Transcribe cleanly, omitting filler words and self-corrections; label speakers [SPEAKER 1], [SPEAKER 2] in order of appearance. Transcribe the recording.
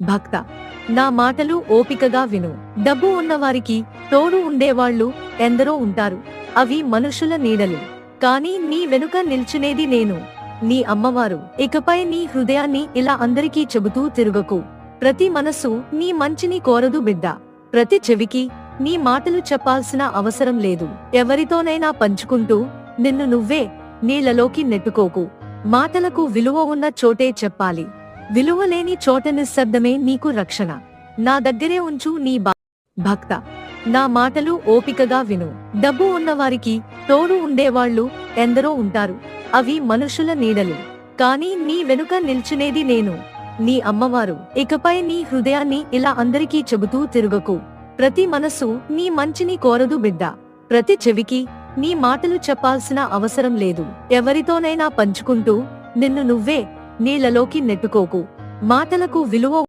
[SPEAKER 1] భక్త, నా మాటలు ఓపికగా విను. డబ్బు ఉన్నవారికి తోడు ఉండేవాళ్లు ఎందరో ఉంటారు. అవి మనుషుల నీడలు. కానీ నీ వెనుక నిల్చునేది నేను, నీ అమ్మవారు. ఇకపై నీ హృదయాన్ని ఇలా అందరికీ చెబుతూ తిరుగకు. ప్రతి మనసు నీ మంచిని కోరదు బిడ్డ. ప్రతి చెవికి నీ మాటలు చెప్పాల్సిన అవసరం లేదు. ఎవరితోనైనా పంచుకుంటూ నిన్ను నువ్వే నీళ్లలోకి నెట్టుకోకు. మాటలకు విలువ ఉన్న చోటే చెప్పాలి. విలువలేని చోట నిశ్శబ్దమే నీకు రక్షణ. నా దగ్గరే ఉంచు నీ భక్త, నా మాటలు ఓపికగా విను. డబ్బు ఉన్నవారికి తోడు ఉండేవాళ్లు ఎందరో ఉంటారు. అవి మనుషుల నీడలు. కానీ నీ వెనుక నిల్చునేది నేను, నీ అమ్మవారు. ఇకపై నీ హృదయాన్ని ఇలా అందరికీ చెబుతూ తిరుగకు. ప్రతి మనసు నీ మంచిని కోరదు బిడ్డ. ప్రతి చెవికి నీ మాటలు చెప్పాల్సిన అవసరం లేదు. ఎవరితోనైనా పంచుకుంటూ నిన్ను నువ్వే నీళ్లలోకి నెట్టుకోకు. మాటలకు విలువ